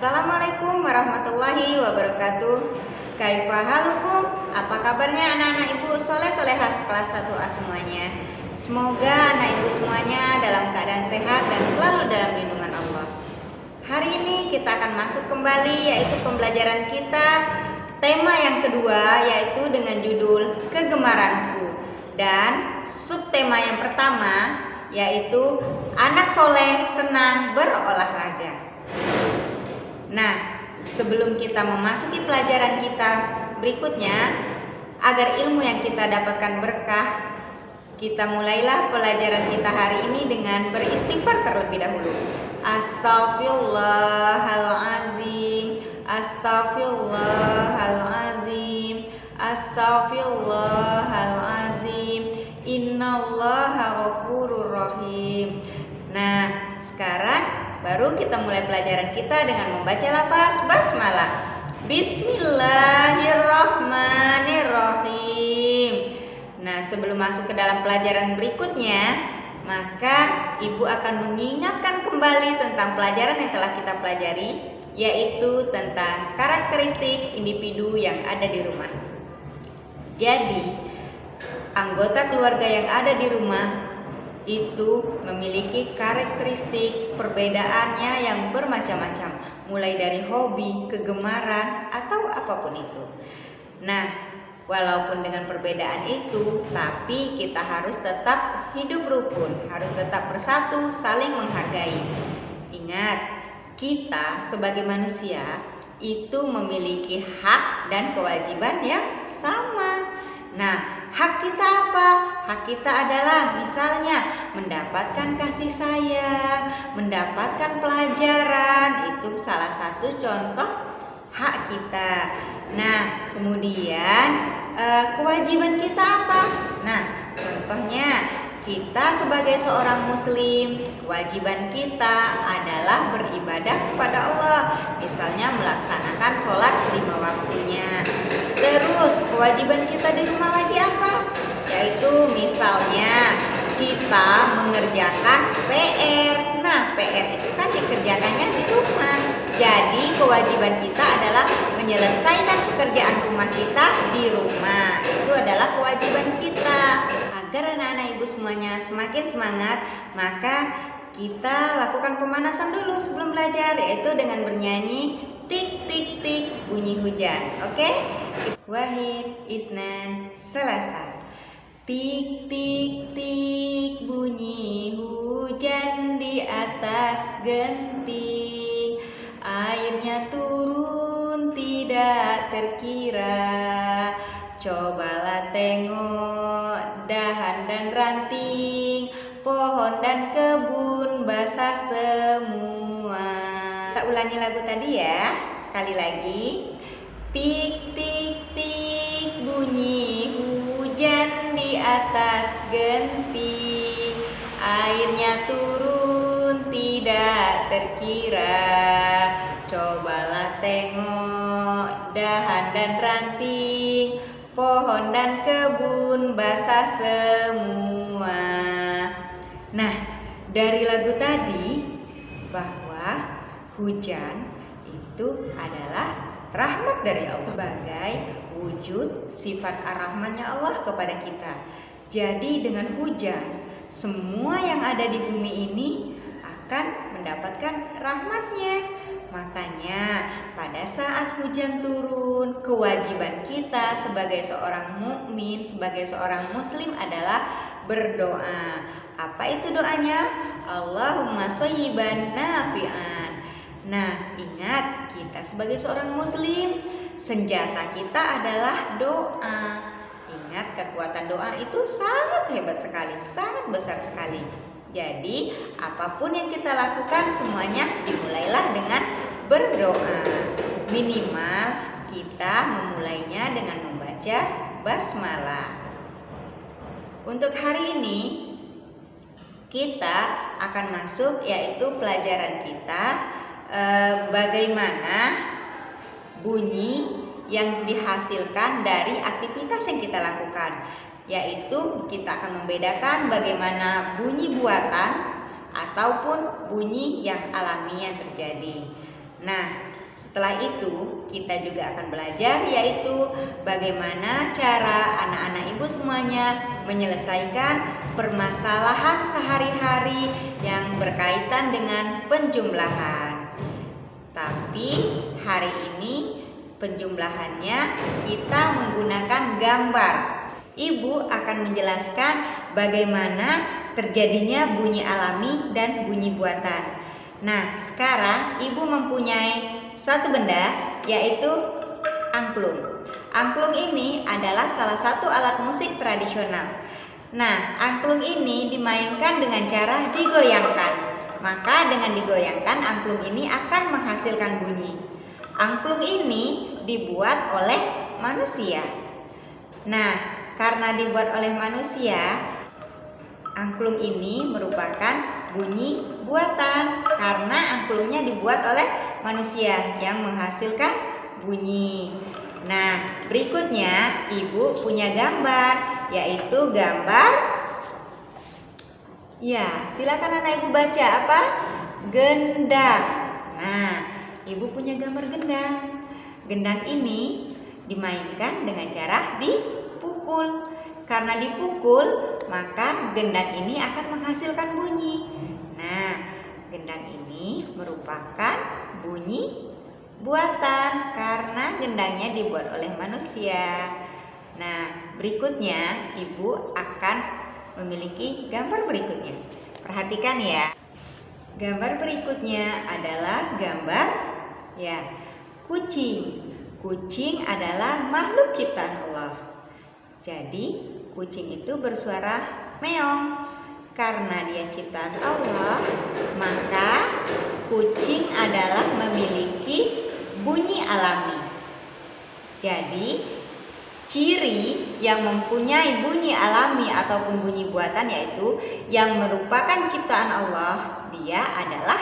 Assalamualaikum warahmatullahi wabarakatuh. Kaifa halukum? Apa kabarnya anak-anak ibu soleh-solehah kelas 1A semuanya? Semoga anak ibu semuanya dalam keadaan sehat dan selalu dalam lindungan Allah. Hari ini kita akan masuk kembali yaitu pembelajaran kita tema yang kedua yaitu dengan judul Kegemaranku, dan subtema yang pertama yaitu anak soleh senang berolahraga. Nah, sebelum kita memasuki pelajaran kita berikutnya, agar ilmu yang kita dapatkan berkah, kita mulailah pelajaran kita hari ini dengan beristighfar terlebih dahulu. Astaghfirullahalazim, astaghfirullahalazim, astaghfirullahalazim. Innallaha ghafurur rahim. Nah, sekarang baru kita mulai pelajaran kita dengan membaca lafaz basmalah. Bismillahirrahmanirrahim. Nah, sebelum masuk ke dalam pelajaran berikutnya, maka ibu akan mengingatkan kembali tentang pelajaran yang telah kita pelajari, yaitu tentang karakteristik individu yang ada di rumah. Jadi, anggota keluarga yang ada di rumah itu memiliki karakteristik perbedaannya yang bermacam-macam, mulai dari hobi, kegemaran, atau apapun itu. Nah, walaupun dengan perbedaan itu, tapi kita harus tetap hidup rukun, harus tetap bersatu, saling menghargai. Ingat, kita sebagai manusia itu memiliki hak dan kewajiban yang sama. Nah, hak kita apa? Hak kita adalah misalnya mendapatkan kasih sayang, mendapatkan pelajaran, itu salah satu contoh hak kita. Nah, kemudian kewajiban kita apa? Nah, contohnya kita sebagai seorang muslim, kewajiban kita adalah beribadah kepada Allah, misalnya melaksanakan sholat 5 waktunya. Terus kewajiban kita di rumah lagi apa? Yaitu misalnya kita mengerjakan PR. Nah, PR itu kan dikerjakannya di rumah. Jadi kewajiban kita adalah menyelesaikan pekerjaan rumah kita di rumah. Itu adalah kewajiban kita. Agar anak-anak ibu semuanya semakin semangat, maka kita lakukan pemanasan dulu sebelum belajar, yaitu dengan bernyanyi tik tik tik bunyi hujan. Oke? Wahid, Isnan, Selasa. Tik tik tik bunyi hujan di atas genting, airnya turun tidak terkira. Cobalah tengok dahan dan ranting, pohon dan kebun basah semua. Kita ulangi lagu tadi ya, sekali lagi. Tik tik tik bunyi hujan di atas genting, airnya turun tidak terkira. Cobalah tengok dahan dan ranting, pohon dan kebun basah semua. Nah, dari lagu tadi bahwa hujan itu adalah rahmat dari Allah sebagai wujud sifat ar-Rahmannya Allah kepada kita. Jadi dengan hujan, semua yang ada di bumi ini akan mendapatkan rahmatnya. Makanya pada saat hujan turun, kewajiban kita sebagai seorang mukmin, sebagai seorang muslim adalah berdoa. Apa itu doanya? Allahumma shayyiban nafi'an. Nah, ingat, kita sebagai seorang muslim, senjata kita adalah doa. Ingat, kekuatan doa itu sangat hebat sekali, sangat besar sekali. Jadi, apapun yang kita lakukan semuanya dimulailah dengan berdoa. Minimal kita memulainya dengan membaca basmalah. Untuk hari ini kita akan masuk yaitu pelajaran kita bagaimana bunyi yang dihasilkan dari aktivitas yang kita lakukan. Yaitu kita akan membedakan bagaimana bunyi buatan ataupun bunyi yang alami yang terjadi. Nah, Setelah itu kita juga akan belajar yaitu bagaimana cara anak-anak ibu semuanya menyelesaikan permasalahan sehari-hari yang berkaitan dengan penjumlahan. Tapi hari ini penjumlahannya kita menggunakan gambar. Ibu akan menjelaskan bagaimana terjadinya bunyi alami dan bunyi buatan. Nah, sekarang ibu mempunyai satu benda yaitu angklung. Angklung ini adalah salah satu alat musik tradisional. Nah, angklung ini dimainkan dengan cara digoyangkan. Maka dengan digoyangkan angklung ini akan menghasilkan bunyi. Angklung ini dibuat oleh manusia. Nah, karena dibuat oleh manusia, angklung ini merupakan bunyi buatan karena angklungnya dibuat oleh manusia yang menghasilkan bunyi. Nah, berikutnya ibu punya gambar, yaitu gambar. Ya, silakan anak ibu baca apa? Gendang. Nah, ibu punya gambar gendang. Gendang ini dimainkan dengan cara dipukul. Karena dipukul, maka gendang ini akan menghasilkan bunyi. Nah, gendang ini merupakan bunyi buatan karena gendangnya dibuat oleh manusia. Nah, berikutnya ibu akan memiliki gambar berikutnya. Perhatikan ya. Gambar berikutnya adalah gambar kucing. Kucing adalah makhluk ciptaan Allah. Jadi, kucing itu bersuara meong. Karena dia ciptaan Allah, maka kucing adalah memiliki bunyi alami. Jadi, ciri yang mempunyai bunyi alami ataupun bunyi buatan yaitu yang merupakan ciptaan Allah, dia adalah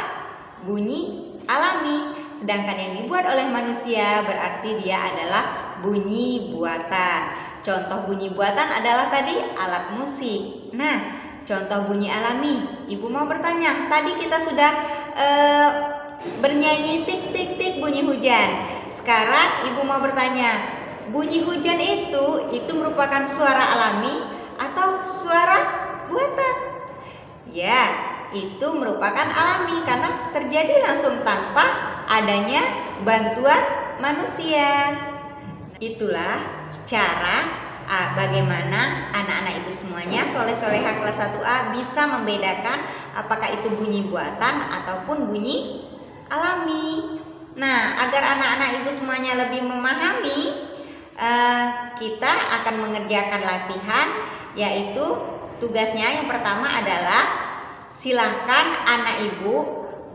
bunyi alami. Sedangkan yang dibuat oleh manusia berarti dia adalah bunyi buatan. Contoh bunyi buatan adalah tadi alat musik. Nah, contoh bunyi alami, ibu mau bertanya, tadi kita sudah bernyanyi tik tik tik bunyi hujan. Sekarang ibu mau bertanya, bunyi hujan itu merupakan suara alami atau suara buatan? Ya, itu merupakan alami karena terjadi langsung tanpa adanya bantuan manusia. Itulah cara bagaimana anak-anak ibu semuanya soleh-soleha kelas 1A bisa membedakan apakah itu bunyi buatan ataupun bunyi alami. Nah, agar anak-anak ibu semuanya lebih memahami, kita akan mengerjakan latihan, yaitu tugasnya yang pertama adalah silakan anak ibu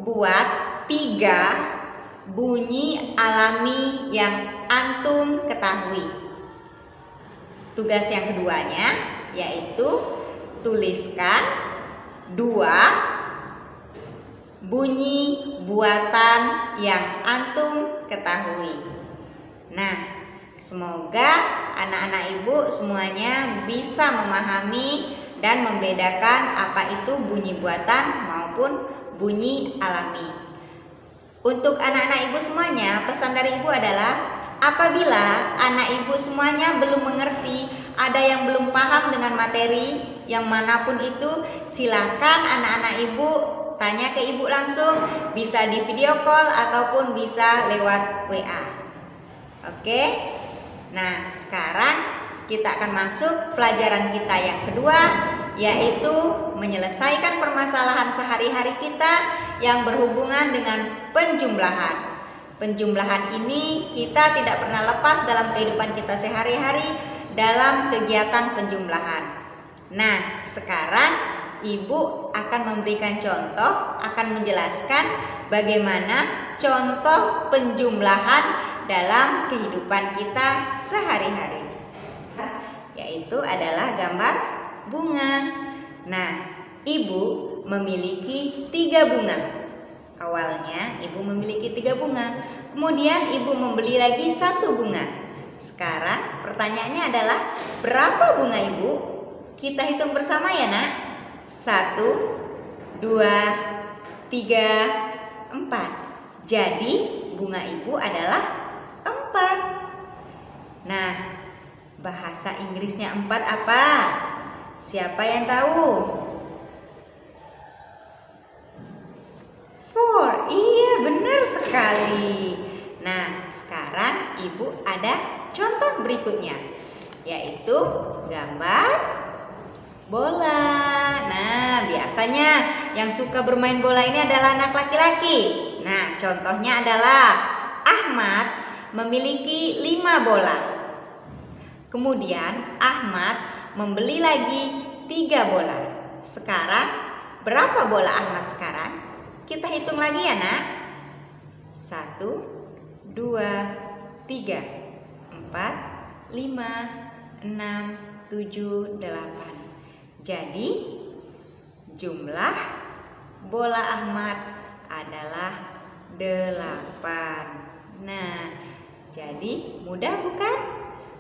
buat 3 bunyi alami yang antum ketahui. Tugas yang keduanya yaitu tuliskan 2 bunyi buatan yang antum ketahui. Nah, semoga anak-anak ibu semuanya bisa memahami dan membedakan apa itu bunyi buatan maupun bunyi alami. Untuk anak-anak ibu semuanya, pesan dari ibu adalah apabila anak ibu semuanya belum mengerti, ada yang belum paham dengan materi yang manapun itu, silakan anak-anak ibu tanya ke ibu langsung, bisa di video call ataupun bisa lewat WA. Oke? Nah, sekarang kita akan masuk pelajaran kita yang kedua, yaitu menyelesaikan permasalahan sehari-hari kita yang berhubungan dengan penjumlahan. Penjumlahan ini kita tidak pernah lepas dalam kehidupan kita sehari-hari dalam kegiatan penjumlahan. Nah, sekarang ibu akan memberikan contoh, akan menjelaskan bagaimana contoh penjumlahan dalam kehidupan kita sehari-hari. Yaitu adalah gambar bunga. Nah, ibu memiliki 3 bunga. Awalnya ibu memiliki 3 bunga. Kemudian ibu membeli lagi 1 bunga. Sekarang pertanyaannya adalah berapa bunga ibu? Kita hitung bersama ya nak. 1, 2, 3, 4. Jadi bunga ibu adalah 4. Nah, bahasa Inggrisnya 4 apa? Siapa yang tahu? 4. Iya, benar sekali. Nah, sekarang ibu ada contoh berikutnya, yaitu gambar bola. Nah, biasanya yang suka bermain bola ini adalah anak laki-laki. Nah, contohnya adalah Ahmad memiliki 5 bola. Kemudian Ahmad membeli lagi 3 bola. Sekarang berapa bola Ahmad sekarang? Kita hitung lagi ya, Nak. 1, 2, 3, 4, 5, 6, 7, 8. Jadi jumlah bola Ahmad adalah 8. Nah, jadi mudah bukan?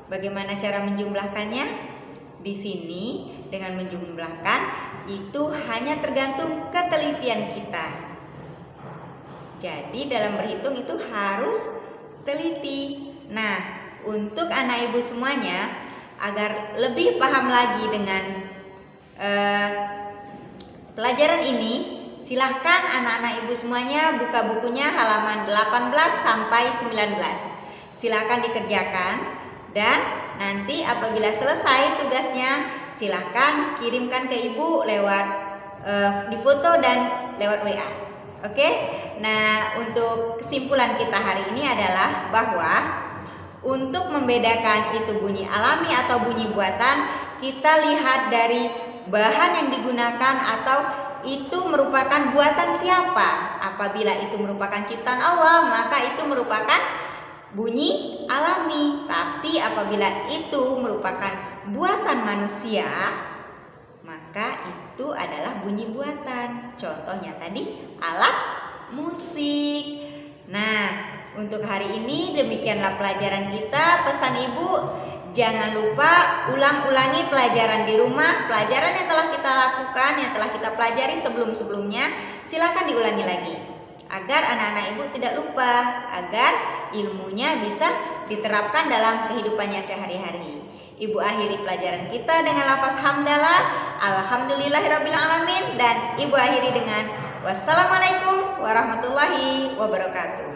Bagaimana cara menjumlahkannya? Di sini dengan menjumlahkan itu hanya tergantung ketelitian kita. Jadi dalam berhitung itu harus teliti. Nah, untuk anak ibu semuanya, agar lebih paham lagi dengan pelajaran ini, silahkan anak-anak ibu semuanya buka bukunya halaman 18 sampai 19. Silahkan dikerjakan dan nanti apabila selesai tugasnya, silahkan kirimkan ke ibu lewat difoto dan lewat WA. Oke? Nah, untuk kesimpulan kita hari ini adalah bahwa untuk membedakan itu bunyi alami atau bunyi buatan, kita lihat dari bahan yang digunakan atau itu merupakan buatan siapa. Apabila itu merupakan ciptaan Allah, maka itu merupakan bunyi alami. Tapi apabila itu merupakan buatan manusia, maka itu adalah bunyi buatan. Contohnya tadi alat musik. Nah, untuk hari ini demikianlah pelajaran kita. Pesan ibu, jangan lupa ulang-ulangi pelajaran di rumah. Pelajaran yang telah kita lakukan, yang telah kita pelajari sebelum-sebelumnya, silakan diulangi lagi agar anak-anak ibu tidak lupa, agar ilmunya bisa diterapkan dalam kehidupannya sehari-hari. Ibu akhiri pelajaran kita dengan lafaz hamdalah, alhamdulillahirabbil alamin, dan ibu akhiri dengan wassalamualaikum warahmatullahi wabarakatuh.